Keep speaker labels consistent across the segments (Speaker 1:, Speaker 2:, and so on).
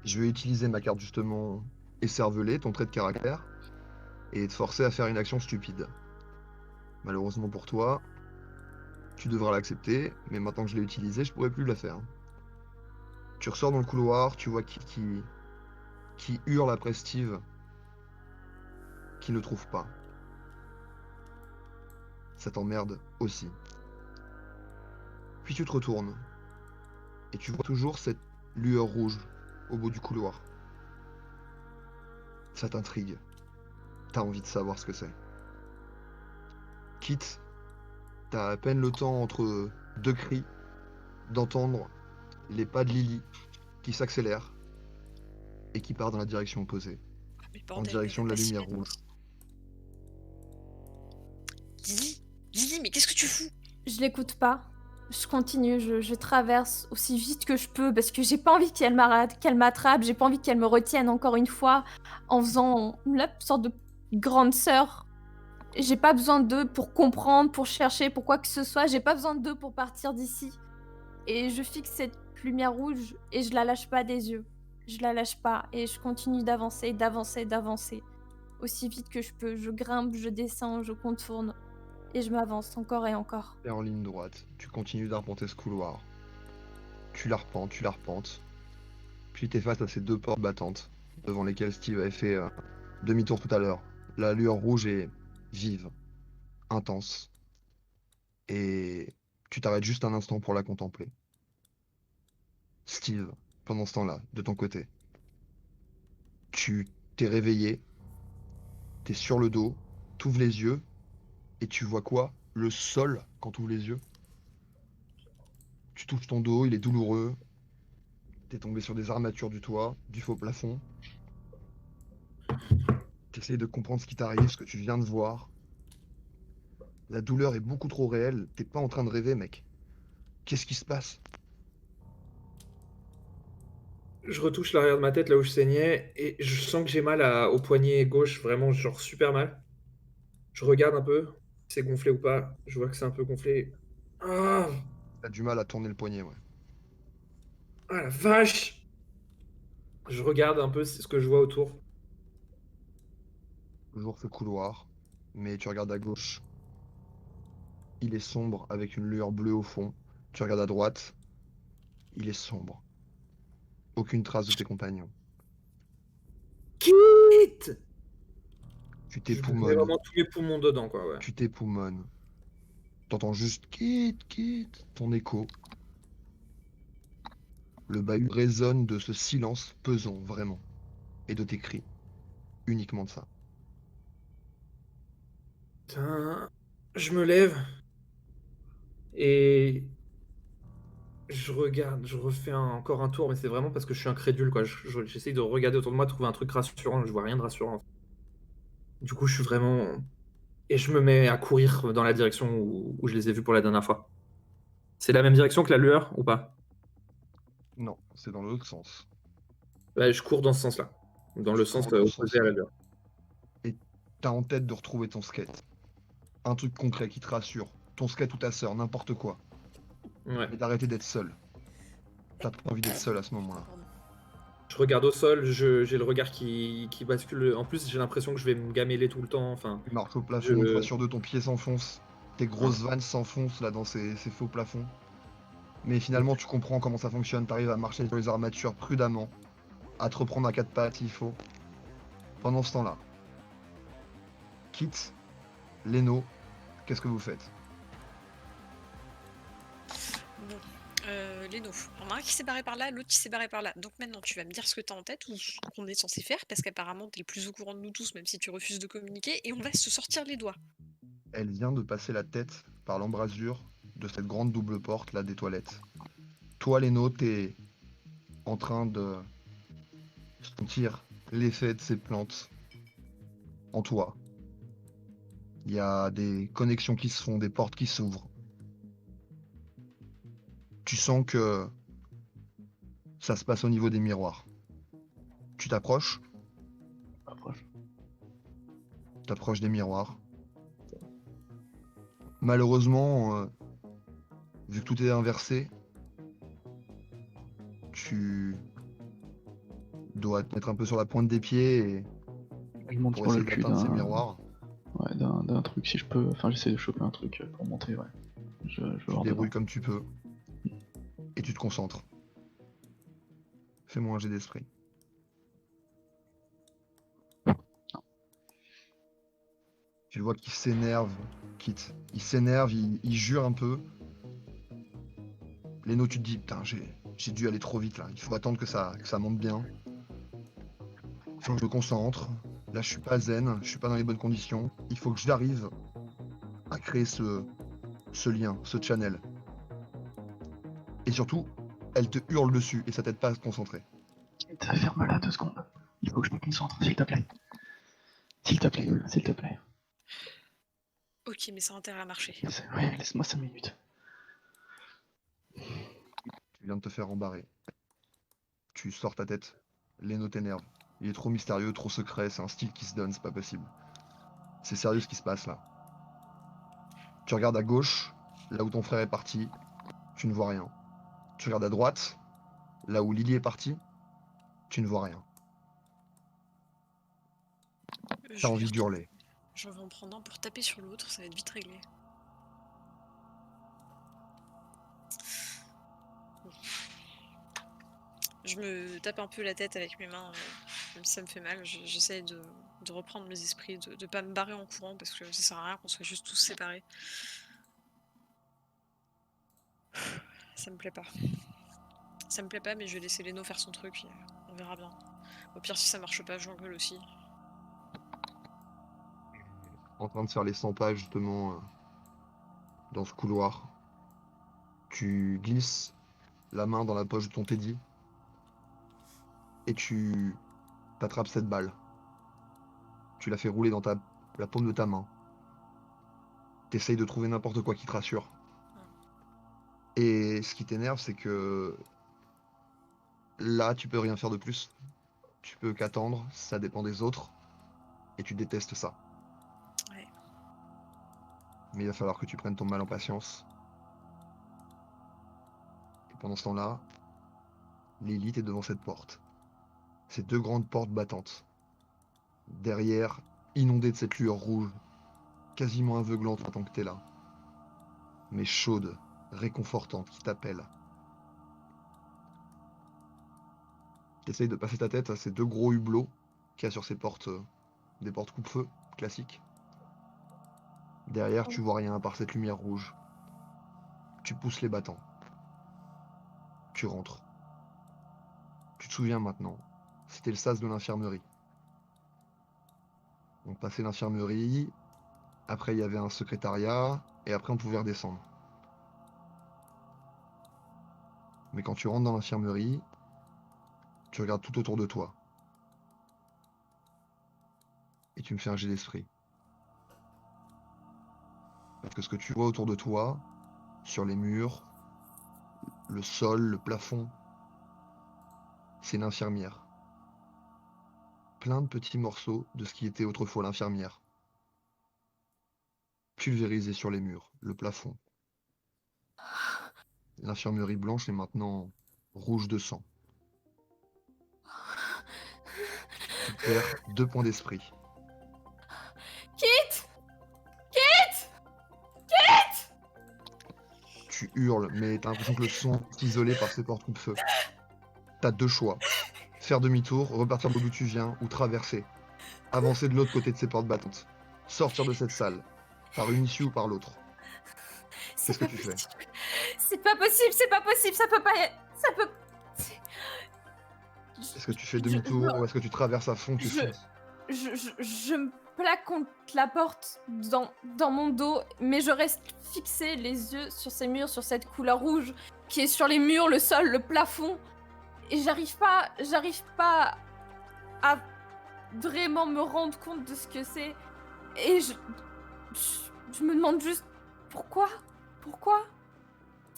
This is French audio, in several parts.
Speaker 1: Je vais utiliser ma carte justement écervelée, ton trait de caractère, et te forcer à faire une action stupide. Malheureusement pour toi, tu devras l'accepter, mais maintenant que je l'ai utilisée, je pourrai plus la faire. Tu ressors dans le couloir, tu vois qui hurle après Steve, qui ne trouve pas. Ça t'emmerde aussi. Puis tu te retournes, et tu vois toujours cette lueur rouge au bout du couloir. Ça t'intrigue. T'as envie de savoir ce que c'est. Quitte, t'as à peine le temps entre deux cris d'entendre les pas de Lily qui s'accélèrent et qui part dans la direction opposée,
Speaker 2: Ah, mais
Speaker 1: en
Speaker 2: bordel, mais elle
Speaker 1: direction
Speaker 2: va
Speaker 1: de la
Speaker 2: pas s'y
Speaker 1: lumière
Speaker 2: mettre.
Speaker 1: rouge.
Speaker 2: Lily, Lily, mais qu'est-ce que tu fous?
Speaker 3: Je l'écoute pas. Je continue, je traverse aussi vite que je peux parce que j'ai pas envie qu'elle m'attrape, j'ai pas envie qu'elle me retienne encore une fois en faisant la sorte de grande sœur. J'ai pas besoin d'eux pour comprendre, pour chercher, pour quoi que ce soit. J'ai pas besoin d'eux pour partir d'ici. Et je fixe cette lumière rouge et je la lâche pas des yeux. Je la lâche pas et je continue d'avancer, d'avancer, d'avancer. Aussi vite que je peux. Je grimpe, je descends, je contourne et je m'avance encore et encore.
Speaker 1: Et en ligne droite, tu continues d'arpenter ce couloir. Tu la repentes, puis t'es face à ces deux portes battantes devant lesquelles Steve avait fait demi-tour tout à l'heure. La lueur rouge est vive, intense, et tu t'arrêtes juste un instant pour la contempler. Steve, pendant ce temps-là, de ton côté, tu t'es réveillé, t'es sur le dos, t'ouvres les yeux, et tu vois quoi? Le sol quand t'ouvres les yeux. Tu touches ton dos, il est douloureux, t'es tombé sur des armatures du toit, du faux plafond. T'essayes de comprendre ce qui t'arrive, ce que tu viens de voir. La douleur est beaucoup trop réelle, t'es pas en train de rêver, mec. Qu'est-ce qui se passe?
Speaker 4: Je retouche l'arrière de ma tête là où je saignais et je sens que j'ai mal au poignet gauche, vraiment genre super mal. Je regarde un peu, si c'est gonflé ou pas. Je vois que c'est un peu gonflé. Ah,
Speaker 1: T'as du mal à tourner le poignet, ouais.
Speaker 4: ah la vache! Je regarde un peu ce que je vois autour.
Speaker 1: Toujours ce couloir, mais tu regardes à gauche. Il est sombre avec une lueur bleue au fond. Tu regardes à droite, il est sombre. Aucune trace de tes compagnons.
Speaker 4: Quitte!
Speaker 1: Tu
Speaker 4: Je me mets
Speaker 1: t'époumones,
Speaker 4: vraiment tous mes poumons dedans, quoi, ouais.
Speaker 1: tu t'époumones. T'entends juste quitte, quitte, ton écho. Le bahut résonne de ce silence pesant, vraiment, et de tes cris. Uniquement de ça.
Speaker 4: Putain. Je me lève et je regarde, je refais encore un tour, mais c'est vraiment parce que je suis incrédule, quoi. J'essaye de regarder autour de moi, trouver un truc rassurant. Je vois rien de rassurant. Du coup, je suis vraiment. Et je me mets à courir dans la direction où je les ai vus pour la dernière fois. C'est la même direction que la lueur ou pas?
Speaker 1: Non, c'est dans l'autre sens.
Speaker 4: Ouais, je cours dans ce sens-là. Dans
Speaker 1: Tu
Speaker 4: le
Speaker 1: cours
Speaker 4: sens
Speaker 1: dans ce
Speaker 4: opposé à la
Speaker 1: sens-là.
Speaker 4: lueur.
Speaker 1: Et t'as en tête de retrouver ton skate. Un truc concret qui te rassure. Ton skate ou ta sœur, n'importe quoi.
Speaker 4: Ouais.
Speaker 1: Mais d'arrêter d'être seul. T'as pas envie d'être seul à ce moment-là.
Speaker 2: Pardon.
Speaker 4: Je regarde au sol, j'ai le regard qui bascule. En plus, j'ai l'impression que je vais me gameler tout le temps. Enfin,
Speaker 1: Tu marches au
Speaker 4: je.
Speaker 1: plafond, une fois sur deux, ton pied s'enfonce. Tes
Speaker 4: Hein.
Speaker 1: grosses vannes s'enfoncent là dans ces faux plafonds. Mais finalement, tu comprends comment ça fonctionne. T'arrives à marcher sur les armatures prudemment, à te reprendre à quatre pattes s'il faut. Pendant ce temps-là, Kit, Leno, qu'est-ce que vous faites?
Speaker 2: Bon, Leno, il y en a un qui s'est barré par là, l'autre qui s'est barré par là. Donc maintenant, tu vas me dire ce que tu as en tête ou ce qu'on est censé faire, parce qu'apparemment, tu es le plus au courant de nous tous, même si tu refuses de communiquer, et on va se sortir les doigts.
Speaker 1: Elle vient de passer la tête par l'embrasure de cette grande double porte là des toilettes. Toi, Leno, t'es en train de sentir l'effet de ces plantes en toi. Il y a des connexions qui se font, des portes qui s'ouvrent. Tu sens que ça se passe au niveau des miroirs. Tu
Speaker 4: Approche.
Speaker 1: t'approches des miroirs. Malheureusement, vu que tout est inversé, tu doit te mettre un peu sur la pointe des pieds et
Speaker 5: Je monte
Speaker 1: pour
Speaker 5: sur le
Speaker 1: essayer
Speaker 5: cul
Speaker 1: d'atteindre ces
Speaker 5: d'un
Speaker 1: miroirs.
Speaker 5: ouais, d'un truc si je peux. Enfin, j'essaie de choper un truc pour monter, ouais. Je vais
Speaker 1: Tu te
Speaker 5: voir dedans.
Speaker 1: débrouilles comme tu peux et tu te concentres. Fais-moi un jet d'esprit. Tu le vois qu'il s'énerve, Kit. Il s'énerve, il jure un peu. Leno, tu te dis, putain, j'ai dû aller trop vite là. Il faut attendre que ça monte bien. Il faut que je me concentre. Là, je suis pas zen, je suis pas dans les bonnes conditions. Il faut que j'arrive à créer ce lien, ce channel. Et surtout, elle te hurle dessus et ça t'aide pas à se concentrer.
Speaker 5: Ferme-la 2 secondes. Il faut que je me concentre, s'il te plaît. S'il te plaît, s'il te plaît.
Speaker 2: Ok, mais ça a intérêt à marcher.
Speaker 5: Ouais, laisse-moi 5 minutes.
Speaker 1: Tu viens de te faire embarrer. Tu sors ta tête. Leno t'énerve. Il est trop mystérieux, trop secret, c'est un style qui se donne, c'est pas possible. C'est sérieux ce qui se passe là. Tu regardes à gauche, là où ton frère est parti, tu ne vois rien. Tu regardes à droite, là où Lily est partie, tu ne vois rien.
Speaker 2: Je
Speaker 1: T'as
Speaker 2: vais
Speaker 1: envie d'hurler.
Speaker 2: J'en vais en prendre un pour taper sur l'autre, ça va être vite réglé. Bon. Je me tape un peu la tête avec mes mains, même si ça me fait mal. J'essaie de reprendre mes esprits, de pas me barrer en courant parce que ça sert à rien qu'on soit juste tous séparés. Ça me plaît pas. Ça me plaît pas, mais je vais laisser Leno faire son truc et on verra bien. Au pire, si ça marche pas, j'engueule aussi.
Speaker 1: En train de faire les 100 pas justement dans ce couloir. Tu glisses la main dans la poche de ton Teddy et tu t'attrapes cette balle. Tu la fais rouler dans la paume de ta main. T'essayes de trouver n'importe quoi qui te rassure. Et ce qui t'énerve, c'est que là, tu peux rien faire de plus. Tu peux qu'attendre, ça dépend des autres, et tu détestes ça.
Speaker 2: Ouais.
Speaker 1: Mais il va falloir que tu prennes ton mal en patience. Et pendant ce temps-là, Lilith est devant cette porte. Ces 2 grandes portes battantes. Derrière, inondée de cette lueur rouge, quasiment aveuglante en tant que t'es là. Mais chaude, réconfortante, qui t'appelle. T'essayes de passer ta tête à ces 2 gros hublots qu'il y a sur ces portes, des portes coupe-feu classiques. Derrière, tu vois rien à part cette lumière rouge. Tu pousses les battants. Tu rentres. Tu te souviens maintenant, c'était le sas de l'infirmerie. On passait l'infirmerie, après il y avait un secrétariat, et après on pouvait redescendre. Mais quand tu rentres dans l'infirmerie, tu regardes tout autour de toi. Et tu me fais un jet d'esprit. Parce que ce que tu vois autour de toi, sur les murs, le sol, le plafond, c'est l'infirmière. Plein de petits morceaux de ce qui était autrefois l'infirmière. Pulvérisés sur les murs, le plafond. L'infirmerie blanche est maintenant rouge de sang. Tu perds 2 points d'esprit.
Speaker 3: Kit
Speaker 1: Tu hurles, mais t'as l'impression que le son est isolé par ces portes coupe-feu. T'as 2 choix. Faire demi-tour, repartir d'où tu viens, ou traverser. Avancer de l'autre côté de ces portes battantes. Sortir de cette salle. Par une issue ou par l'autre. Qu'est-ce que tu fais?
Speaker 3: C'est pas possible, ça peut pas être... Ça peut...
Speaker 1: Est-ce que tu fais demi-tour ou est-ce que tu traverses à fond, tu fonces?
Speaker 3: Je me plaque contre la porte dans mon dos, mais je reste fixée les yeux sur ces murs, sur cette couleur rouge qui est sur les murs, le sol, le plafond. Et j'arrive pas à vraiment me rendre compte de ce que c'est. Et je me demande juste pourquoi?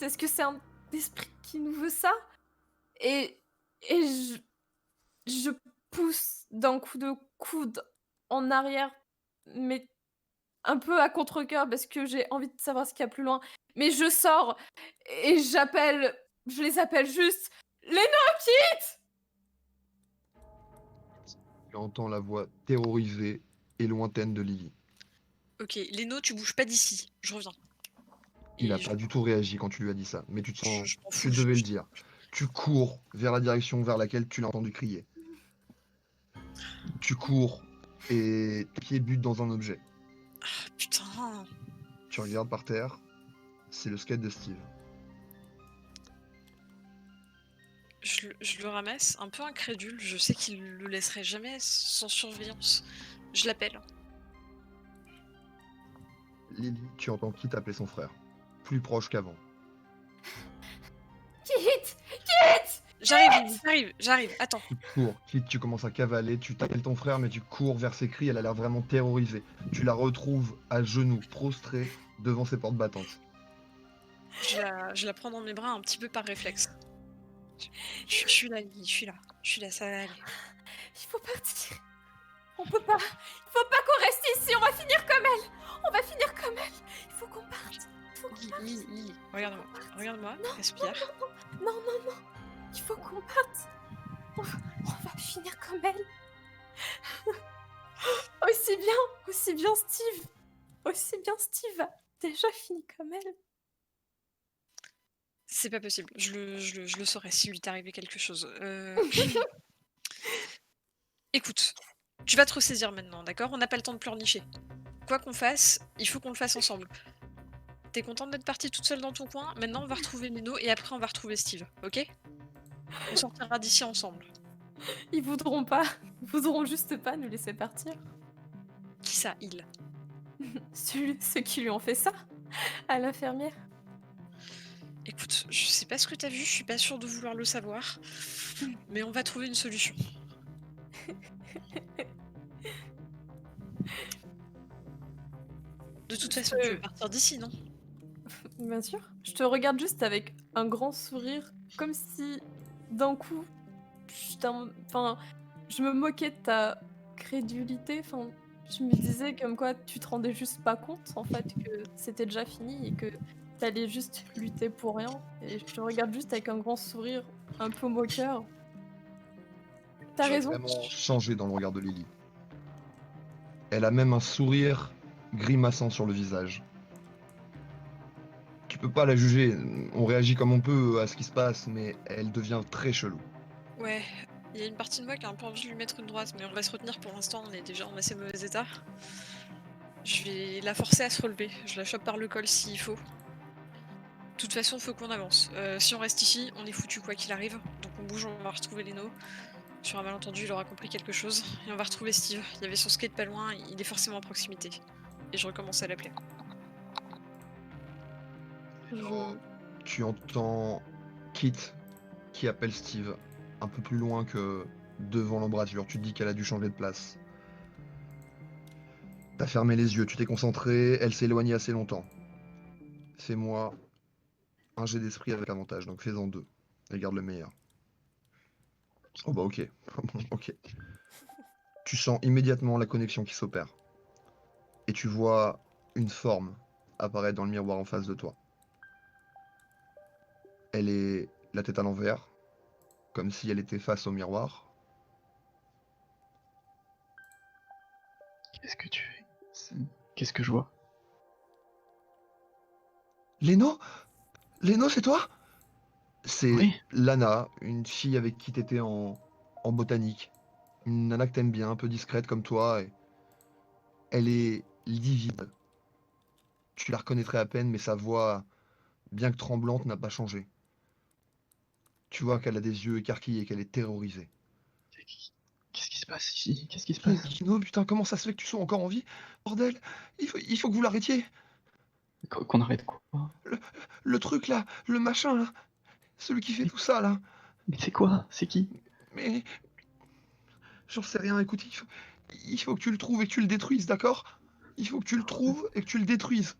Speaker 3: Est-ce que c'est un esprit qui nous veut ça? Et je pousse d'un coup de coude en arrière, mais un peu à contre-cœur parce que j'ai envie de savoir ce qu'il y a plus loin. Mais je sors et je les appelle juste Leno, Kit!
Speaker 1: entends la voix terrorisée et lointaine de Lily.
Speaker 2: Ok, Leno, tu bouges pas d'ici. Je reviens.
Speaker 1: Il
Speaker 2: Et
Speaker 1: a pas du tout réagi quand tu lui as dit ça, mais tu te sens,
Speaker 2: je m'en
Speaker 1: tu
Speaker 2: fous.
Speaker 1: devais le dire. Tu cours vers la direction vers laquelle tu l'as entendu crier. Tu cours et tes pieds butent dans un objet.
Speaker 2: Putain.
Speaker 1: Tu regardes par terre, c'est le skate de Steve.
Speaker 2: Je le ramasse, un peu incrédule. Je sais qu'il le laisserait jamais sans surveillance. Je l'appelle.
Speaker 1: Lily, tu entends Kit appeler son frère. Plus proche qu'avant.
Speaker 3: Kit.
Speaker 2: J'arrive. Attends.
Speaker 1: Tu cours, Kit, tu commences à cavaler, tu t'appelles ton frère, mais tu cours vers ses cris, elle a l'air vraiment terrorisée. Tu la retrouves à genoux, prostrée, devant ses portes battantes.
Speaker 2: Je la prends dans mes bras un petit peu par réflexe. Je suis là, Lily, je suis là, ça va aller.
Speaker 3: Il faut partir. On peut pas. Il faut pas qu'on reste ici. On va finir comme elle. Il faut qu'on parte.
Speaker 2: Lily, regarde-moi, respire.
Speaker 3: Non. Il faut qu'on parte. On va finir comme elle. Aussi bien Steve a déjà fini comme elle.
Speaker 2: C'est pas possible, je le saurais s'il lui t'est arrivé quelque chose. Écoute, tu vas te ressaisir maintenant, d'accord? On n'a pas le temps de pleurnicher. Quoi qu'on fasse, il faut qu'on le fasse ensemble. T'es contente d'être partie toute seule dans ton coin? Maintenant, on va retrouver Leno et après, on va retrouver Steve, ok? On sortira d'ici ensemble.
Speaker 3: Ils voudront juste pas nous laisser partir.
Speaker 2: Qui ça, il?
Speaker 3: Ceux qui lui ont fait ça à l'infirmière.
Speaker 2: Écoute, je sais pas ce que t'as vu, je suis pas sûre de vouloir le savoir. Mais on va trouver une solution. De toute façon, tu veux partir d'ici, non?
Speaker 3: Bien sûr. Je te regarde juste avec un grand sourire, comme si d'un coup, je me moquais de ta crédulité. Enfin, je me disais comme quoi tu te rendais juste pas compte en fait que c'était déjà fini et que t'allais juste lutter pour rien. Et je te regarde juste avec un grand sourire, un peu moqueur. T'as
Speaker 1: Tu as
Speaker 3: raison.
Speaker 1: vraiment changé dans le regard de Lily. Elle a même un sourire grimaçant sur le visage. Tu peux pas la juger, on réagit comme on peut à ce qui se passe, mais elle devient très chelou.
Speaker 2: Ouais, il y a une partie de moi qui a un peu envie de lui mettre une droite, mais on va se retenir pour l'instant, on est déjà en assez mauvais état. Je vais la forcer à se relever, je la chope par le col s'il faut. De toute façon, faut qu'on avance. Si on reste ici, on est foutu quoi qu'il arrive. Donc on bouge, on va retrouver Leno. Sur un malentendu, il aura compris quelque chose. Et on va retrouver Steve. Il y avait son skate pas loin, il est forcément à proximité. Et je recommence à l'appeler.
Speaker 1: Tu entends Kit qui appelle Steve un peu plus loin que devant l'embrasure. Tu te dis qu'elle a dû changer de place. T'as fermé les yeux, tu t'es concentré, elle s'est éloignée assez longtemps. Fais-moi un jet d'esprit avec avantage, donc fais-en 2. Et garde le meilleur. Oh bah ok. Ok. Tu sens immédiatement la connexion qui s'opère. Et tu vois une forme apparaître dans le miroir en face de toi. Elle est la tête à l'envers, comme si elle était face au miroir.
Speaker 5: Qu'est-ce que tu fais? Qu'est-ce que je vois?
Speaker 1: Léno? Léno, c'est toi? C'est
Speaker 5: Oui.
Speaker 1: Lana, une fille avec qui t'étais en botanique. Une nana que t'aimes bien, un peu discrète comme toi. Et elle est livide. Tu la reconnaîtrais à peine, mais sa voix, bien que tremblante, n'a pas changé. Tu vois qu'elle a des yeux écarquillés, qu'elle est terrorisée.
Speaker 5: Qu'est-ce qui se passe ici? Qu'est-ce qui se
Speaker 1: Mais
Speaker 5: passe?
Speaker 1: Kino, putain, comment ça se fait que tu sois encore en vie? Bordel, il faut que vous l'arrêtiez.
Speaker 5: Qu'on arrête quoi?
Speaker 1: Le truc là, le machin là, celui qui fait tout ça là.
Speaker 5: Mais c'est quoi? C'est qui?
Speaker 1: Mais j'en sais rien, écoute, il faut que tu le trouves et que tu le détruises, d'accord? Il faut que tu le trouves et que tu le détruises.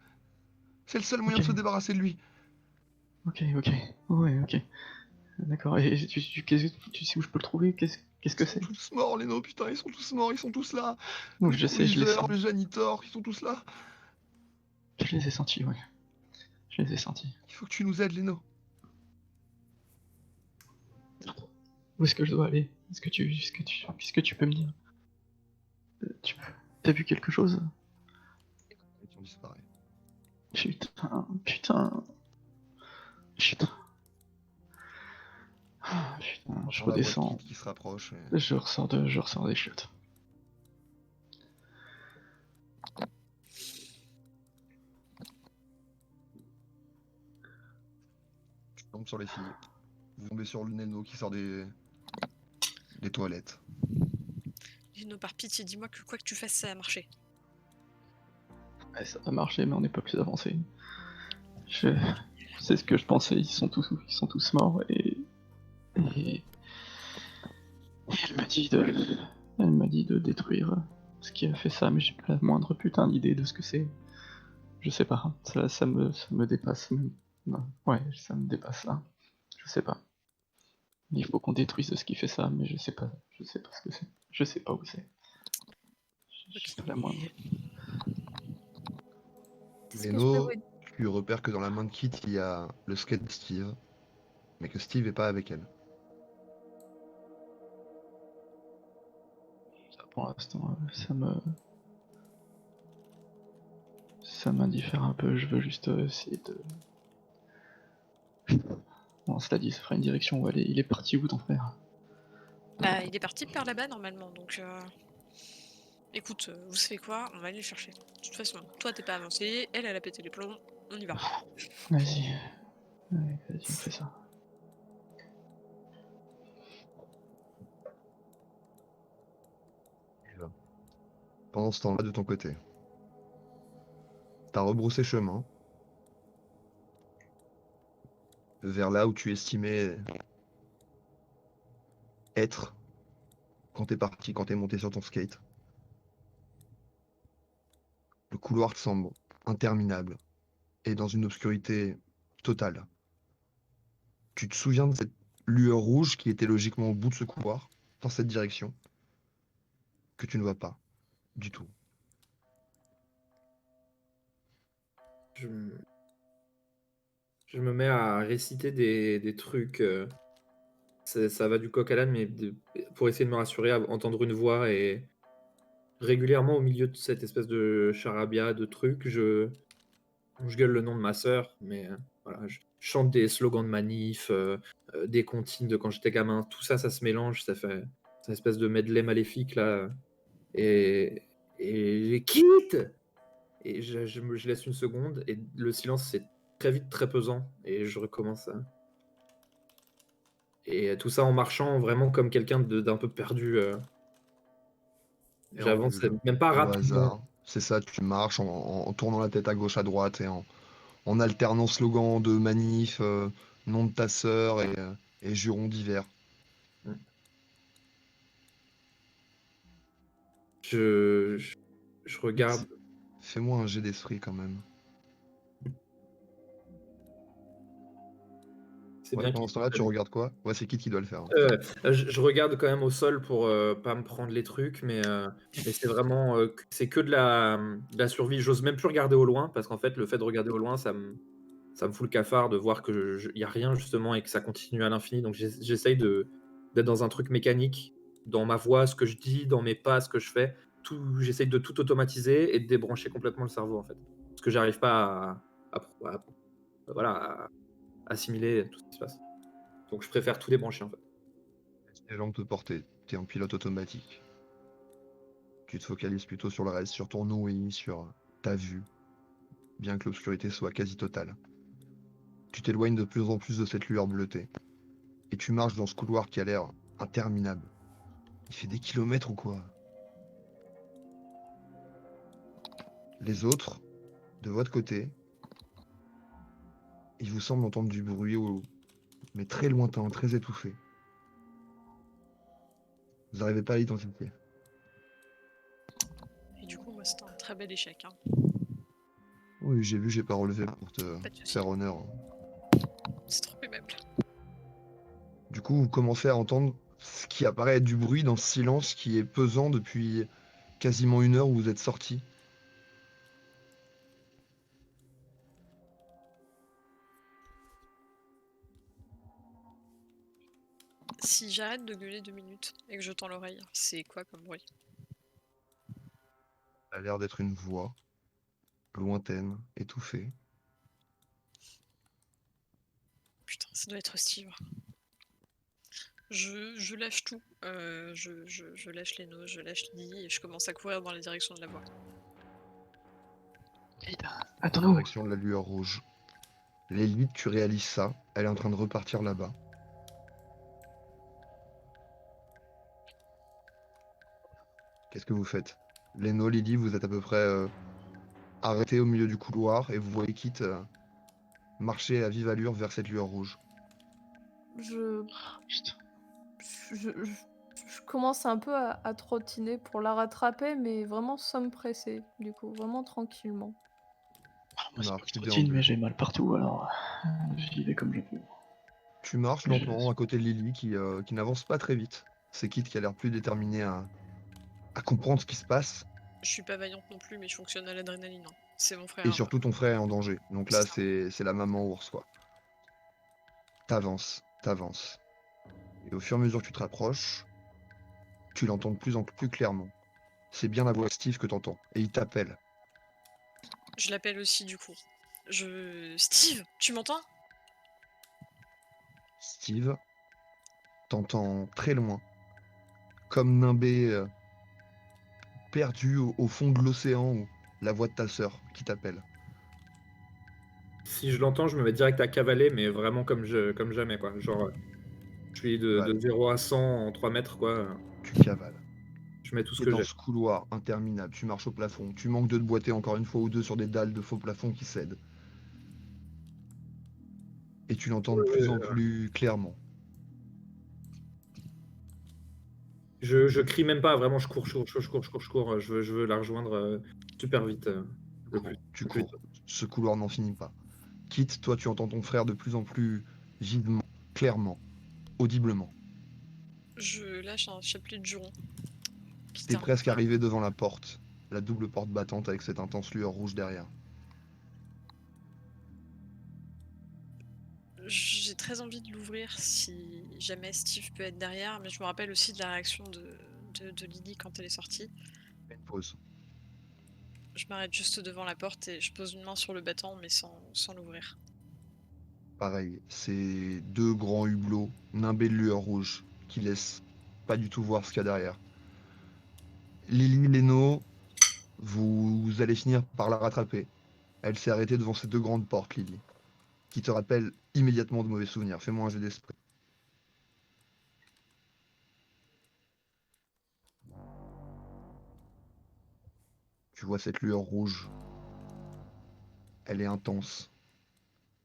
Speaker 1: C'est le seul moyen
Speaker 5: Ok.
Speaker 1: de se débarrasser de lui.
Speaker 5: Ok. Ouais, ok. D'accord. Et tu sais où je peux le trouver? Qu'est-ce que
Speaker 1: Ils sont
Speaker 5: c'est?
Speaker 1: tous morts, les nos, putain, ils sont tous morts, ils sont tous là.
Speaker 5: Oui,
Speaker 1: Le
Speaker 5: je sais, je les
Speaker 1: proviseur,
Speaker 5: sens.
Speaker 1: le janitor, ils sont tous là.
Speaker 5: Je les ai sentis, ouais. Je les ai sentis.
Speaker 1: Il faut que tu nous aides, Leno.
Speaker 5: Où est-ce que je dois aller? Qu'est-ce que tu peux me dire? T'as vu quelque chose?
Speaker 1: Et qui ont disparu.
Speaker 5: Putain, putain, putain. Ah, putain, je
Speaker 1: J'entends la voix de
Speaker 5: redescends.
Speaker 1: Kit qui se rapproche.
Speaker 5: Je ressors des chiottes.
Speaker 1: Tu tombes sur les filles. Vous tombez sur le Neno qui sort des toilettes.
Speaker 2: Lino, par pitié, dis-moi que quoi que tu fasses, ça a marché.
Speaker 5: Ouais, ça va marcher, mais on n'est pas plus avancé. Je... C'est ce que je pensais, ils sont tous morts et elle m'a dit de détruire ce qui a fait ça, mais j'ai pas la moindre putain d'idée de ce que c'est. Je sais pas, ça me dépasse même. Non, ouais, ça me dépasse là. Je sais pas. Il faut qu'on détruise ce qui fait ça, mais je sais pas ce que c'est. Je sais pas où c'est. J'ai pas la moindre.
Speaker 3: C'est ce que je
Speaker 1: Neno,
Speaker 3: prévois.
Speaker 1: tu repères que dans la main de Kit, il y a le skate de Steve, mais que Steve est pas avec elle.
Speaker 5: Ça, pour l'instant, ça m'indiffère un peu. Je veux juste essayer de. Bon, cela dit, ça fera une direction où aller. Il est parti où ton frère?
Speaker 2: Bah, il est parti par là-bas normalement, donc écoute, vous savez quoi? On va aller le chercher. De toute façon, toi t'es pas avancé, elle a pété les plombs, on y va.
Speaker 5: Vas-y. Ouais, vas-y, on fait ça.
Speaker 1: Pendant ce temps-là, de ton côté, t'as rebroussé chemin vers là où tu estimais être quand t'es parti, quand t'es monté sur ton skate. Le couloir te semble interminable et dans une obscurité totale. Tu te souviens de cette lueur rouge qui était logiquement au bout de ce couloir, dans cette direction, que tu ne vois pas du tout.
Speaker 4: Je, m- je me mets à réciter des trucs. Ça va du coq à l'âne, mais pour essayer de me rassurer, à entendre une voix et régulièrement au milieu de cette espèce de charabia de trucs, je gueule le nom de ma sœur, mais voilà, je chante des slogans de manif, des comptines de quand j'étais gamin, tout ça, ça se mélange, ça fait cette espèce de medley maléfique là, et, et j'ai quitte! Et je laisse une seconde, et le silence c'est très vite très pesant, et je recommence à... Et tout ça en marchant vraiment comme quelqu'un d'un peu perdu. J'avance
Speaker 1: Déambule
Speaker 4: même pas
Speaker 1: au
Speaker 4: rapidement.
Speaker 1: hasard. C'est ça, tu marches en tournant la tête à gauche, à droite et en alternant slogan de manif, nom de ta sœur et jurons divers.
Speaker 4: Je, je, je regarde.
Speaker 1: Fais-moi un jet d'esprit quand même.
Speaker 4: C'est
Speaker 1: Ouais,
Speaker 4: bien
Speaker 1: pendant
Speaker 4: qu'il
Speaker 1: ce temps-là, tu regardes quoi? Ouais, c'est Kit qui doit le faire.
Speaker 4: je regarde quand même au sol pour pas me prendre les trucs, mais c'est vraiment c'est que de la survie. J'ose même plus regarder au loin parce qu'en fait, le fait de regarder au loin, ça me fout le cafard de voir que y a rien justement et que ça continue à l'infini. Donc j'essaye d'être dans un truc mécanique, dans ma voix, ce que je dis, dans mes pas, ce que je fais. J'essaye de tout automatiser et de débrancher complètement le cerveau en fait, parce que j'arrive pas voilà, à assimiler tout ce qui se passe. Donc je préfère tout débrancher en fait.
Speaker 1: Les jambes te porter, t'es en pilote automatique. Tu te focalises plutôt sur le reste, sur ton ouïe, sur ta vue, bien que l'obscurité soit quasi totale. Tu t'éloignes de plus en plus de cette lueur bleutée, et tu marches dans ce couloir qui a l'air interminable. Il fait des kilomètres ou quoi? Les autres, de votre côté, il vous semble entendre du bruit, mais très lointain, très étouffé. Vous n'arrivez pas à l'identifier.
Speaker 2: Et du coup, moi, c'était un très bel échec. Hein.
Speaker 1: Oui, j'ai vu, j'ai pas relevé pour te
Speaker 2: Pas de soucis.
Speaker 1: faire honneur.
Speaker 2: C'est trop aimable.
Speaker 1: Du coup, vous commencez à entendre ce qui apparaît être du bruit dans ce silence qui est pesant depuis quasiment une heure où vous êtes sorti.
Speaker 2: Si j'arrête de gueuler 2 minutes et que je tends l'oreille, c'est quoi comme bruit?
Speaker 1: Ça a l'air d'être une voix lointaine, étouffée.
Speaker 2: Putain, ça doit être Steve. Je lâche tout. Je lâche les nœuds, je lâche Lily et je commence à courir dans la direction de la voie.
Speaker 5: Vite, attends-nous.
Speaker 1: Direction de la lueur rouge. Lilith, tu réalises ça. Elle est en train de repartir là-bas. Qu'est-ce que vous faites? Leno, Lily, vous êtes à peu près arrêtés au milieu du couloir et vous voyez Kit marcher à vive allure vers cette lueur rouge.
Speaker 3: Je,
Speaker 5: Putain.
Speaker 3: je commence un peu à trottiner pour la rattraper, mais vraiment sans me presser, du coup, vraiment tranquillement.
Speaker 5: Moi, c'est
Speaker 1: marches,
Speaker 5: pas que je
Speaker 1: tu
Speaker 5: trottine,
Speaker 1: déambules.
Speaker 5: mais j'ai mal partout, alors j'y vais comme je peux.
Speaker 1: Tu marches
Speaker 5: Je-
Speaker 1: lentement à côté de Lily qui n'avance pas très vite. C'est Kit qui a l'air plus déterminé à comprendre ce qui se passe.
Speaker 2: Je suis pas vaillante non plus, mais je fonctionne à l'adrénaline. Hein. C'est mon frère.
Speaker 1: Et surtout ton frère est en danger. Donc là,
Speaker 2: C'est
Speaker 1: c'est la maman ours, quoi. T'avances, t'avances. Et au fur et à mesure que tu te rapproches, tu l'entends de plus en plus clairement. C'est bien la voix de Steve que t'entends. Et il t'appelle.
Speaker 2: Je l'appelle aussi du coup. Steve, tu m'entends?
Speaker 1: Steve, t'entends très loin, comme nimbé, perdu au fond de l'océan, ou la voix de ta sœur qui t'appelle.
Speaker 4: Si je l'entends, je me mets direct à cavaler, mais vraiment comme jamais, quoi. Genre, je suis de
Speaker 1: Cavale.
Speaker 4: 0 à 100 en 3 mètres, quoi.
Speaker 1: Tu cavales.
Speaker 4: Je mets tout ce
Speaker 1: T'es
Speaker 4: que
Speaker 1: dans
Speaker 4: j'ai.
Speaker 1: ce couloir interminable, tu marches au plafond, tu manques de te boiter encore une fois ou deux sur des dalles de faux plafond qui cèdent. Et tu l'entends de plus en plus clairement.
Speaker 4: Je crie même pas, vraiment, je cours. Je veux la rejoindre super vite.
Speaker 1: Tu
Speaker 4: le plus
Speaker 1: cours. Ce couloir n'en finit pas. Quitte, toi, tu entends ton frère de plus en plus vivement, clairement, audiblement.
Speaker 2: Je lâche un chapelet de juron.
Speaker 1: T'es presque arrivé devant la porte, la double porte battante avec cette intense lueur rouge derrière.
Speaker 2: J'ai très envie de l'ouvrir si jamais Steve peut être derrière, mais je me rappelle aussi de la réaction de Lily quand elle est sortie.
Speaker 1: Une pause.
Speaker 2: Je m'arrête juste devant la porte et je pose une main sur le battant, mais sans l'ouvrir.
Speaker 1: Pareil, c'est deux grands hublots nimbés de lueur rouge qui laissent pas du tout voir ce qu'il y a derrière. Lily Leno, vous allez finir par la rattraper. Elle s'est arrêtée devant ces deux grandes portes, Lily, qui te rappellent immédiatement de mauvais souvenirs. Fais-moi un jeu d'esprit. Tu vois cette lueur rouge. Elle est intense.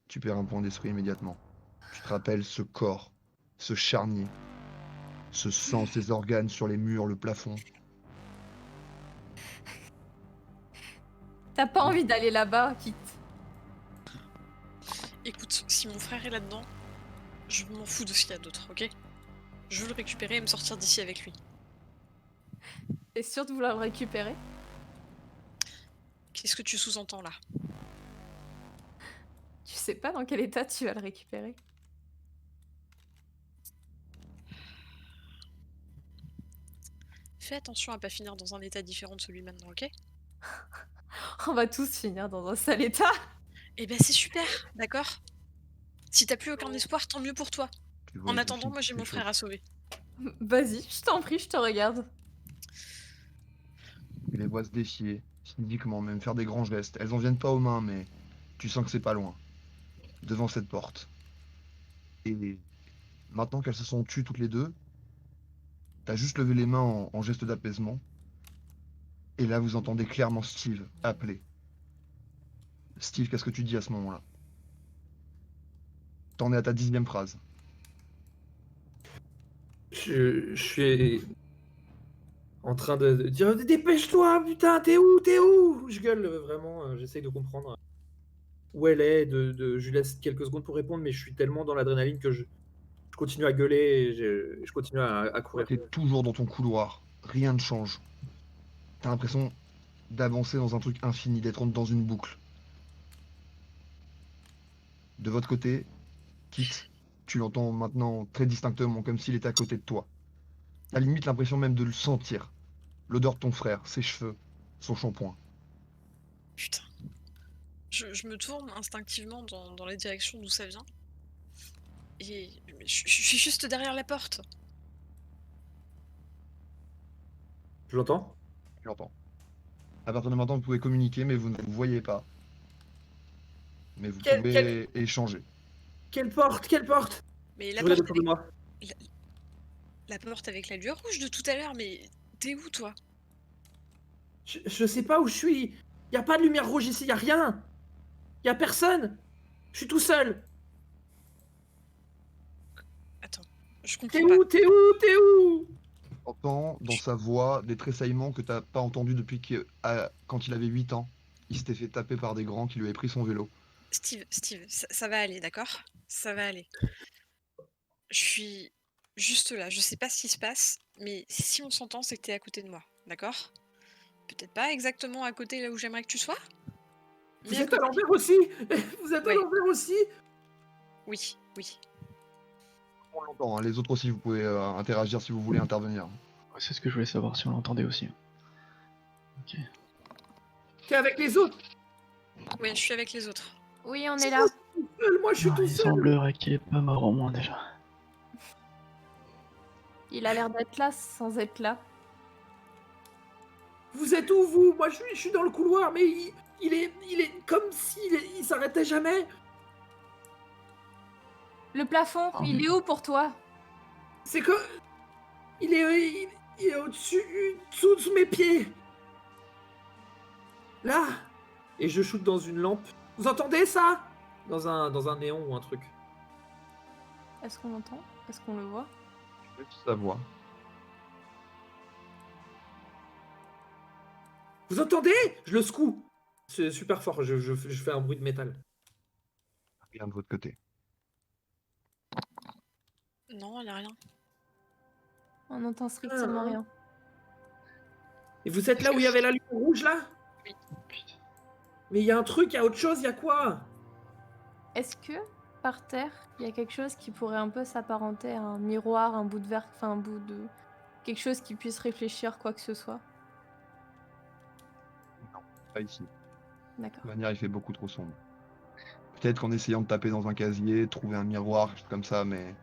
Speaker 1: Tu perds un point d'esprit immédiatement. Tu te rappelles ce corps, ce charnier, ce sang, ces organes sur les murs, le plafond.
Speaker 3: T'as pas envie d'aller là-bas, Kit?
Speaker 2: Écoute, si mon frère est là-dedans, je m'en fous de ce qu'il y a d'autre, ok? Je veux le récupérer et me sortir d'ici avec lui.
Speaker 3: T'es sûr de vouloir le récupérer?
Speaker 2: Qu'est-ce que tu sous-entends là?
Speaker 3: Tu sais pas dans quel état tu vas le récupérer.
Speaker 2: Fais attention à pas finir dans un état différent de celui maintenant, ok?
Speaker 3: On va tous finir dans un sale état.
Speaker 2: Eh ben c'est super, d'accord? Si t'as plus aucun espoir, tant mieux pour toi.
Speaker 1: Tu vois
Speaker 2: En
Speaker 1: une
Speaker 2: attendant,
Speaker 1: fille
Speaker 2: moi j'ai
Speaker 1: qui
Speaker 2: mon
Speaker 1: s'échauffe.
Speaker 2: frère à sauver.
Speaker 3: Vas-y, je t'en prie, je te regarde.
Speaker 1: Tu les vois se défier, physiquement, même faire des grands gestes. Elles en viennent pas aux mains, mais tu sens que c'est pas loin. Devant cette porte. Et maintenant qu'elles se sont tues toutes les deux, t'as juste levé les mains en geste d'apaisement. Et là, vous entendez clairement Steve appeler. Steve, qu'est-ce que tu dis à ce moment-là? T'en es à ta 10e phrase.
Speaker 4: Je suis en train de dire dépêche-toi, putain, t'es où? T'es où? Je gueule vraiment, j'essaye de comprendre où elle est. Je lui laisse quelques secondes pour répondre, mais je suis tellement dans l'adrénaline que je continue à gueuler et je continue à
Speaker 1: Toi,
Speaker 4: courir.
Speaker 1: t'es toujours dans ton couloir. Rien ne change. T'as l'impression d'avancer dans un truc infini, d'être dans une boucle. De votre côté, Kit, tu l'entends maintenant très distinctement, comme s'il était à côté de toi. T'as limite l'impression même de le sentir. L'odeur de ton frère, ses cheveux, son shampoing.
Speaker 2: Putain. Je me tourne instinctivement dans les directions d'où ça vient. Et je suis juste derrière la porte.
Speaker 4: Je l'entends.
Speaker 1: Tu l'entends. À partir de maintenant, vous pouvez communiquer, mais vous ne vous voyez pas. Mais vous
Speaker 4: Quelle
Speaker 1: pouvez échanger.
Speaker 4: porte? Quelle porte?
Speaker 2: Mais
Speaker 4: Je
Speaker 2: la
Speaker 4: regarde
Speaker 2: porte,
Speaker 4: autour de moi.
Speaker 2: la porte avec la lueur rouge de tout à l'heure, mais t'es où toi?
Speaker 4: Je sais pas où je suis. Y a pas de lumière rouge ici, y a rien. Y a personne. Je suis tout seul.
Speaker 2: Attends, je
Speaker 4: T'es
Speaker 2: comprends pas.
Speaker 4: où? T'es où? T'es où?
Speaker 1: Entends dans sa voix des tressaillements que t'as pas entendus depuis quand il avait 8 ans. Il s'était fait taper par des grands qui lui avaient pris son vélo.
Speaker 2: Steve, ça va aller, d'accord? Ça va aller. Je suis juste là, je sais pas ce qui se passe, mais si on s'entend, c'est que t'es à côté de moi, d'accord? Peut-être pas exactement à côté là où j'aimerais que tu sois,
Speaker 4: Vous
Speaker 2: mais à
Speaker 4: êtes à
Speaker 2: côté.
Speaker 4: l'envers aussi. Vous êtes à
Speaker 2: Ouais.
Speaker 4: l'envers aussi.
Speaker 2: Oui, oui.
Speaker 1: On l'entend, hein. Les autres aussi, vous pouvez interagir si vous voulez intervenir.
Speaker 5: Ouais, c'est ce que je voulais savoir si on l'entendait aussi. Ok.
Speaker 4: T'es avec les autres.
Speaker 2: Ouais, je suis avec les autres.
Speaker 3: Oui, on est là.
Speaker 4: Tout seul. Moi, je suis
Speaker 5: Ah,
Speaker 4: tout
Speaker 5: il
Speaker 4: seul.
Speaker 5: semblerait qu'il est pas mort au moins déjà.
Speaker 3: Il a l'air d'être là sans être là.
Speaker 4: Vous êtes où, vous? Moi, je suis dans le couloir, mais il est comme il s'arrêtait jamais.
Speaker 3: Le plafond,
Speaker 5: Ah,
Speaker 3: il
Speaker 5: mais-
Speaker 3: est où pour toi?
Speaker 4: C'est que il est au-dessus, dessous de mes pieds. Là. Et je shoot dans une lampe. Vous entendez ça? Dans un néon ou un truc.
Speaker 3: Est-ce qu'on l'entend? Est-ce qu'on le voit?
Speaker 1: Sa voix.
Speaker 4: Vous entendez? Je le secoue. C'est super fort. Je fais un bruit de métal.
Speaker 1: Rien de votre côté.
Speaker 2: Non, y a rien.
Speaker 3: On n'entend strictement
Speaker 4: Ah.
Speaker 3: rien.
Speaker 4: Et vous êtes là où il y avait la lumière rouge là?
Speaker 5: Putain.
Speaker 4: Mais il y a un truc, il y a autre chose, il y a quoi?
Speaker 3: Est-ce que par terre, il y a quelque chose qui pourrait un peu s'apparenter à un miroir, un bout de verre, enfin un bout de quelque chose qui puisse réfléchir quoi que ce soit?
Speaker 1: Non, pas ici.
Speaker 3: D'accord.
Speaker 1: De manière, il fait beaucoup trop sombre. Peut-être qu'en essayant de taper dans un casier, trouver un miroir, quelque chose comme ça, mais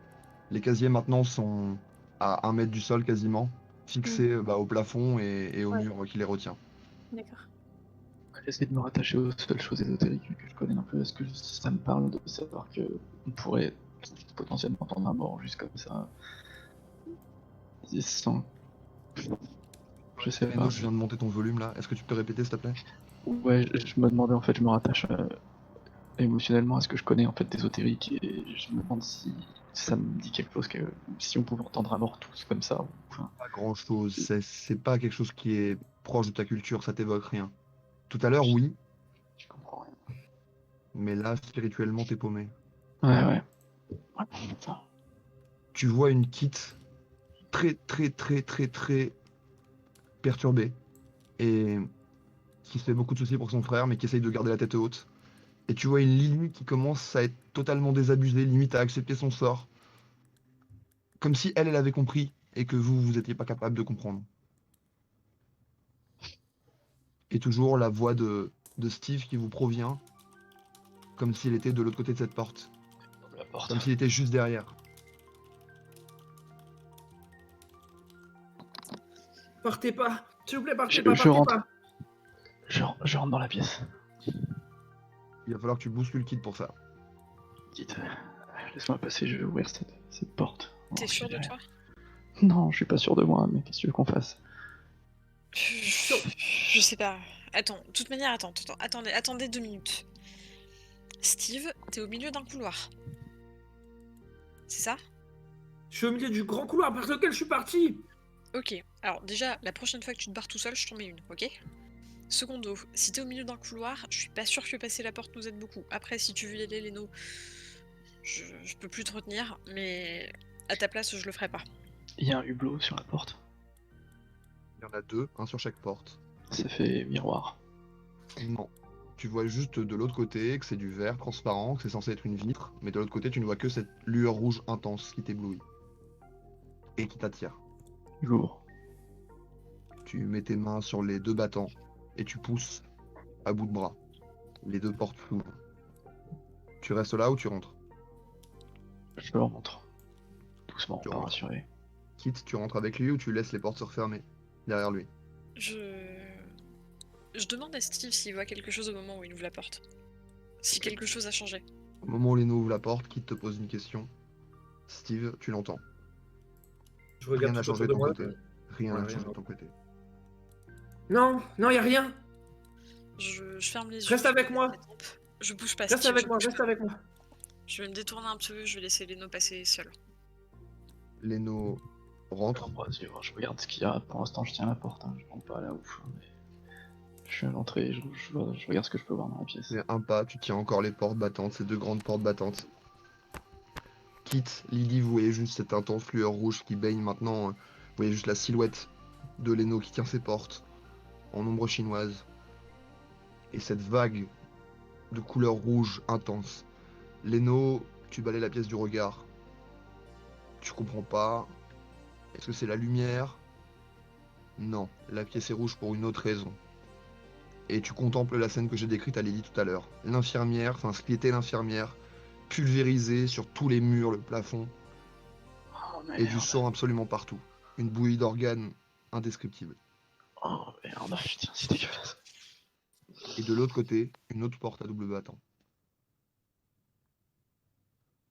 Speaker 1: les casiers maintenant sont à 1 mètre du sol quasiment, fixés au plafond et au
Speaker 3: Ouais.
Speaker 1: mur qui les retient.
Speaker 3: D'accord.
Speaker 5: J'essaie de me rattacher aux seules choses ésotériques que je connais un peu. Est-ce que ça me parle de savoir que on pourrait potentiellement entendre un mort juste comme ça? Sans... Je sais
Speaker 1: Reno,
Speaker 5: pas.
Speaker 1: je viens de monter ton volume là. Est-ce que tu peux répéter s'il te plaît?
Speaker 5: Ouais, je me demandais en fait, je me rattache émotionnellement à ce que je connais en fait d'ésotérique et je me demande si ça me dit quelque chose, que si on pouvait entendre un mort tous comme ça. Enfin,
Speaker 1: Pas grand chose. C'est pas quelque chose qui est proche de ta culture, ça t'évoque rien. Tout à l'heure, oui,
Speaker 5: je comprends rien.
Speaker 1: mais là, spirituellement, t'es paumé.
Speaker 5: Ouais. Ça.
Speaker 1: Tu vois une Kit très perturbée et qui se fait beaucoup de soucis pour son frère, mais qui essaye de garder la tête haute. Et tu vois une Lily qui commence à être totalement désabusée, limite à accepter son sort. Comme si elle avait compris et que vous étiez pas capable de comprendre. Et toujours la voix de Steve qui vous provient, comme s'il était de l'autre côté de cette porte.
Speaker 5: La porte.
Speaker 1: Comme s'il était juste derrière.
Speaker 4: Partez pas. S'il vous plaît, partez
Speaker 5: Je
Speaker 4: pas, partez
Speaker 5: rentre.
Speaker 4: pas.
Speaker 5: Je rentre dans la pièce.
Speaker 1: Il va falloir que tu bouscules Kit pour ça.
Speaker 5: Dites, laisse-moi passer, je vais ouvrir cette porte.
Speaker 2: T'es sûr de toi?
Speaker 5: Non, je suis pas sûr de moi, mais qu'est-ce que tu veux qu'on fasse?
Speaker 2: Je sais pas. Attends, de toute manière, attendez 2 minutes. Steve, t'es au milieu d'un couloir. C'est ça?
Speaker 4: Je suis au milieu du grand couloir par lequel je suis parti.
Speaker 2: Ok. Alors déjà, la prochaine fois que tu te barres tout seul, je t'en mets une, ok? Secondo, si t'es au milieu d'un couloir, je suis pas sûre que passer la porte nous aide beaucoup. Après, si tu veux y aller, Leno, je peux plus te retenir, mais à ta place, je le ferai pas.
Speaker 5: Il y a un hublot sur la porte.
Speaker 1: Il y en a 2, un sur chaque porte.
Speaker 5: Ça fait miroir.
Speaker 1: Non. Tu vois juste de l'autre côté que c'est du verre transparent, que c'est censé être une vitre, mais de l'autre côté tu ne vois que cette lueur rouge intense qui t'éblouit. Et qui t'attire.
Speaker 5: Lourd.
Speaker 1: Tu mets tes mains sur les 2 battants et tu pousses à bout de bras. Les deux portes s'ouvrent. Tu restes là ou tu rentres?
Speaker 5: Je le rentre. Doucement,
Speaker 1: Tu
Speaker 5: pas
Speaker 1: rentres.
Speaker 5: rassuré.
Speaker 1: Quitte, tu rentres avec lui ou tu laisses les portes se refermer derrière lui.
Speaker 2: Je demande à Steve s'il voit quelque chose au moment où il ouvre la porte. Si quelque chose a changé.
Speaker 1: Au moment où Leno ouvre la porte, Quitte te pose une question. Steve, tu l'entends.
Speaker 4: Je
Speaker 1: Rien
Speaker 4: regarde
Speaker 1: n'a
Speaker 4: tout
Speaker 1: changé
Speaker 4: autour
Speaker 1: de
Speaker 4: de
Speaker 1: ton
Speaker 4: moi.
Speaker 1: côté. Rien
Speaker 4: Ouais,
Speaker 1: n'a
Speaker 4: rien.
Speaker 1: changé de ton côté.
Speaker 4: Non, non, y a rien.
Speaker 2: Je ferme les yeux.
Speaker 4: Reste
Speaker 2: je
Speaker 4: avec
Speaker 2: me
Speaker 4: moi.
Speaker 2: mets mes tempes. Je bouge pas,
Speaker 4: Reste
Speaker 2: Steve.
Speaker 4: avec
Speaker 2: je
Speaker 4: moi,
Speaker 2: bouge
Speaker 4: reste
Speaker 2: pas.
Speaker 4: avec moi.
Speaker 2: Je vais me détourner un peu, je vais laisser Leno passer seul.
Speaker 1: Leno rentre.
Speaker 5: Je regarde ce qu'il y a. Pour l'instant, je tiens la porte. Hein. Je rentre pas à la ouf. Mais... Je suis à l'entrée. Je regarde ce que je peux voir dans la pièce.
Speaker 1: C'est un pas, tu tiens encore les portes battantes, ces deux grandes portes battantes. Quitte, Lily, vous voyez juste cette intense lueur rouge qui baigne maintenant. Vous voyez juste la silhouette de Leno qui tient ses portes en ombre chinoise. Et cette vague de couleur rouge intense. Leno, tu balayes la pièce du regard. Tu comprends pas. Est-ce que c'est la lumière? Non, la pièce est rouge pour une autre raison. Et tu contemples la scène que j'ai décrite à Lily tout à l'heure. L'infirmière, enfin ce qui était l'infirmière, pulvérisée sur tous les murs, le plafond,
Speaker 5: Oh
Speaker 1: et du
Speaker 5: merde.
Speaker 1: sang absolument partout. Une bouillie d'organes indescriptible.
Speaker 5: Oh merde. Putain, c'est dégueulasse.
Speaker 1: Et de l'autre côté, une autre porte à double battant.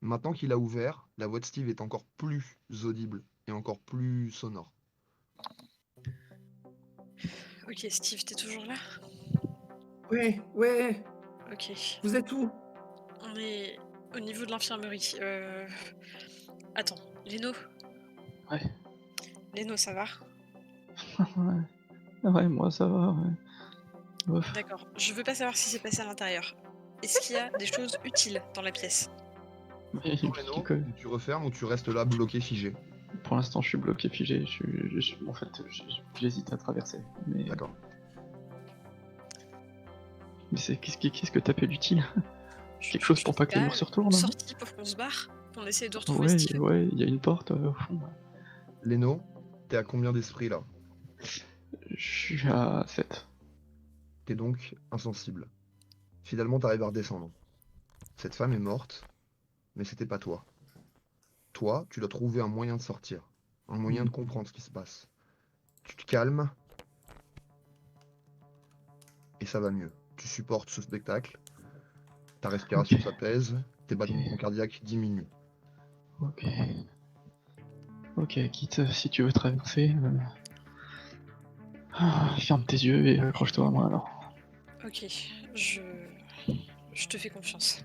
Speaker 1: Maintenant qu'il a ouvert, la voix de Steve est encore plus audible et encore plus sonore.
Speaker 2: Ok, Steve, t'es toujours là?
Speaker 4: Ouais, ouais.
Speaker 2: Ok.
Speaker 4: Vous êtes où?
Speaker 2: On est au niveau de l'infirmerie. Attends, Leno?
Speaker 5: Ouais.
Speaker 2: Leno, ça va?
Speaker 5: Ouais, moi ça va. Ouais. Bof.
Speaker 2: D'accord. Je veux pas savoir ce qui s'est passé à l'intérieur. Est-ce qu'il y a des choses utiles dans la pièce?
Speaker 5: Mais
Speaker 1: Leno,
Speaker 5: que-
Speaker 1: tu refermes ou tu restes là bloqué, figé?
Speaker 5: Pour l'instant, je suis bloqué, figé. En fait, j'hésite à traverser. Mais,
Speaker 1: D'accord.
Speaker 5: mais qu'est-ce que t'as fait d'utile? Quelque chose pour
Speaker 2: Je
Speaker 5: pas
Speaker 2: sais
Speaker 5: que les murs se retournent,
Speaker 2: une
Speaker 5: hein?
Speaker 2: sortie pour qu'on se barre? Qu'on essaie de retrouver
Speaker 5: Ouais,
Speaker 2: Steve?
Speaker 5: ouais, il y a une porte au fond.
Speaker 1: Leno, t'es à combien d'esprit là?
Speaker 5: Je suis à 7.
Speaker 1: T'es donc insensible. Finalement, t'arrives à redescendre. Cette femme est morte, mais c'était pas toi. Toi, tu dois trouver un moyen de sortir, un moyen de comprendre ce qui se passe. Tu te calmes, et ça va mieux. Tu supportes ce spectacle, ta respiration
Speaker 5: Ok.
Speaker 1: s'apaise, tes battements cardiaques diminuent.
Speaker 5: Ok. Ok, quitte si tu veux traverser. Ferme tes yeux et accroche-toi à moi alors.
Speaker 2: Ok, je te fais confiance.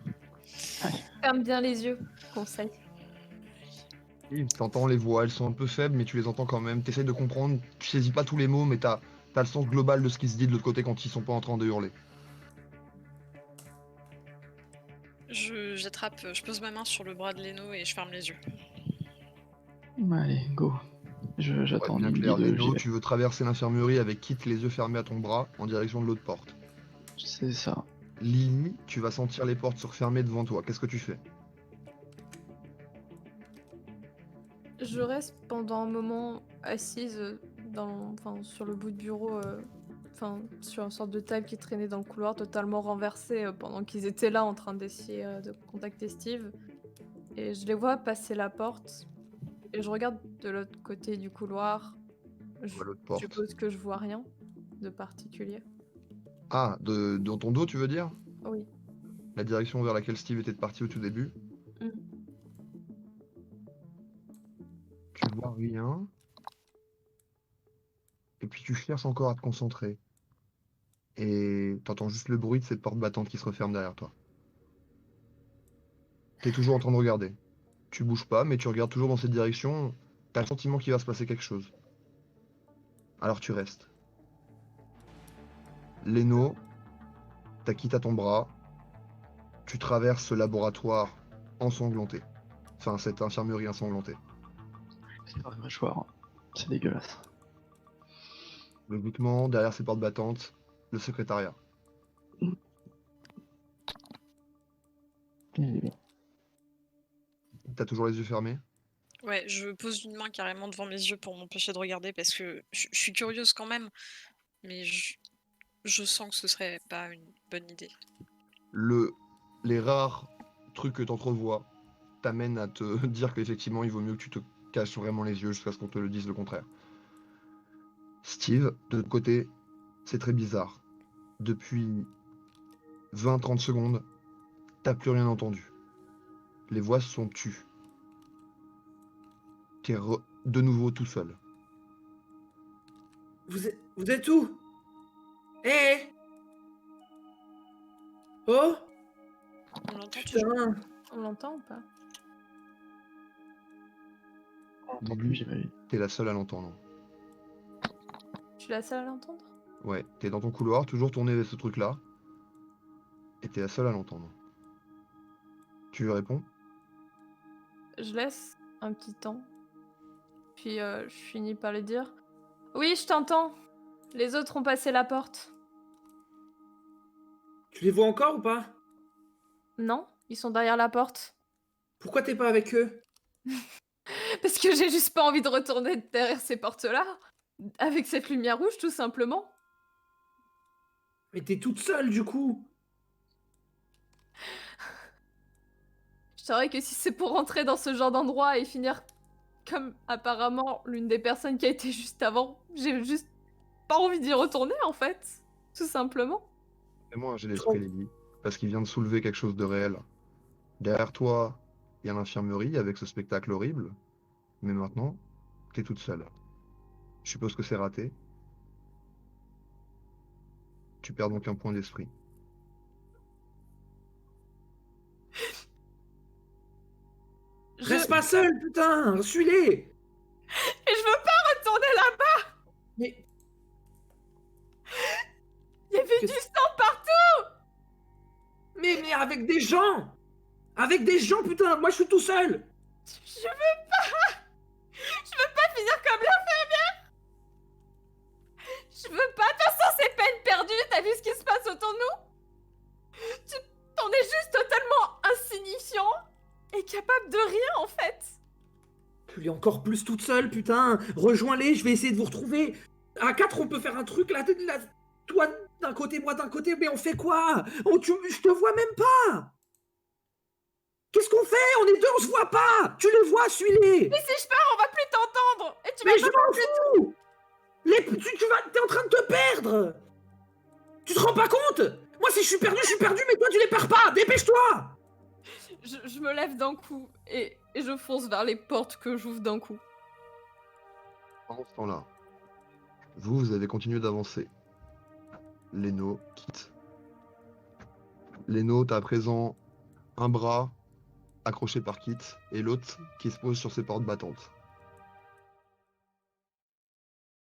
Speaker 3: Ferme bien les yeux, conseil.
Speaker 1: Oui, t'entends les voix, elles sont un peu faibles, mais tu les entends quand même. T'essayes de comprendre, tu saisis pas tous les mots, mais t'as le sens global de ce qui se dit de l'autre côté quand ils sont pas en train de hurler.
Speaker 2: Je pose ma main sur le bras de Leno et je ferme les yeux.
Speaker 5: Allez, go.
Speaker 1: Ouais,
Speaker 5: J'attends
Speaker 1: bien
Speaker 5: une
Speaker 1: clair,
Speaker 5: guide, j'y
Speaker 1: Leno,
Speaker 5: vais.
Speaker 1: tu veux traverser l'infirmerie avec Kit les yeux fermés à ton bras en direction de l'autre porte.
Speaker 5: C'est ça.
Speaker 1: Lily, tu vas sentir les portes se refermer devant toi. Qu'est-ce que tu fais?
Speaker 3: Je reste pendant un moment assise sur le bout de bureau, sur une sorte de table qui traînait dans le couloir, totalement renversée pendant qu'ils étaient là en train d'essayer de contacter Steve. Et je les vois passer la porte. Et je regarde de l'autre côté du couloir. Je
Speaker 1: À l'autre porte.
Speaker 3: suppose que je vois rien de particulier.
Speaker 1: Ah, dans ton dos, tu veux dire?
Speaker 3: Oui.
Speaker 1: La direction vers laquelle Steve était parti au tout début?
Speaker 3: Mm.
Speaker 1: Tu vois rien. Et puis tu cherches encore à te concentrer. Et t'entends juste le bruit de cette porte battante qui se referme derrière toi. T'es toujours en train de regarder. Tu bouges pas, mais tu regardes toujours dans cette direction. T'as le sentiment qu'il va se passer quelque chose. Alors tu restes. Leno, t'as quitté ton bras. Tu traverses ce laboratoire ensanglanté. Enfin, cette infirmerie ensanglantée.
Speaker 5: C'est pas un mâchoire. C'est dégueulasse.
Speaker 1: Logiquement, derrière ces portes battantes, le secrétariat. T'as toujours les yeux fermés?
Speaker 2: Ouais, je pose une main carrément devant mes yeux pour m'empêcher de regarder parce que je suis curieuse quand même, mais Je sens que ce serait pas une bonne idée.
Speaker 1: Les rares trucs que t'entrevois t'amènent à te dire qu'effectivement, il vaut mieux que tu te caches vraiment les yeux jusqu'à ce qu'on te le dise le contraire. Steve, de l'autre côté, c'est très bizarre. Depuis 20-30 secondes, t'as plus rien entendu. Les voix se sont tues. T'es de nouveau tout seul.
Speaker 4: Vous êtes où? Eh Oh
Speaker 2: On l'entend toujours.
Speaker 4: Putain.
Speaker 3: On l'entend ou pas?
Speaker 1: Début,
Speaker 5: J'imagine.
Speaker 1: t'es la seule à l'entendre.
Speaker 3: Je suis la seule à l'entendre?
Speaker 1: Ouais, t'es dans ton couloir, toujours tourné vers ce truc-là. Et t'es la seule à l'entendre. Tu lui réponds?
Speaker 3: Je laisse un petit temps. Puis je finis par lui dire: Oui, je t'entends. Les autres ont passé la porte.
Speaker 4: Tu les vois encore ou pas?
Speaker 3: Non, ils sont derrière la porte.
Speaker 4: Pourquoi t'es pas avec eux?
Speaker 3: Parce que j'ai juste pas envie de retourner derrière ces portes-là. Avec cette lumière rouge, tout simplement.
Speaker 4: Mais t'es toute seule du coup.
Speaker 3: Je saurais que si c'est pour rentrer dans ce genre d'endroit et finir comme apparemment l'une des personnes qui a été juste avant, j'ai juste pas envie d'y retourner en fait. Tout simplement.
Speaker 1: Fais-moi un jet d'esprit, Lily, parce qu'il vient de soulever quelque chose de réel. Derrière toi, il y a l'infirmerie avec ce spectacle horrible, mais maintenant, t'es toute seule. Je suppose que c'est raté. Tu perds donc un point d'esprit.
Speaker 4: Reste pas seule, putain. Suis-les.
Speaker 3: Et je veux pas retourner là-bas.
Speaker 4: Mais
Speaker 3: Il y avait du
Speaker 4: Qu'est-ce-
Speaker 3: sang partout.
Speaker 4: mais avec des gens. Avec des gens, putain. Moi je suis tout seul.
Speaker 3: Je veux pas. Je veux pas finir comme l'infirmière. Je veux pas. De toute façon, c'est peine perdue. T'as vu ce qui se passe autour de nous? T'en es juste totalement insignifiant et capable de rien en fait.
Speaker 4: Tu es encore plus toute seule, putain. Rejoins-les, je vais essayer de vous retrouver. À 4, on peut faire un truc là. Toi d'un côté, moi d'un côté, mais on fait quoi? Je te vois même pas. Qu'est-ce qu'on fait? On est deux, on se voit pas. Tu les vois, suis-les.
Speaker 3: Mais si je pars, on va plus t'entendre. Et tu vas
Speaker 4: Mais je
Speaker 3: pas
Speaker 4: m'en fous. T'es en train de te perdre. Tu te rends pas compte? Moi, si je suis perdu, mais toi, tu les perds pas. Dépêche-toi.
Speaker 3: Je me lève d'un coup et je fonce vers les portes que j'ouvre d'un coup.
Speaker 1: Pendant ce temps-là, vous avez continué d'avancer. Leno quitte. Leno, t'as à présent un bras accroché par Kit et l'autre qui se pose sur ses portes battantes.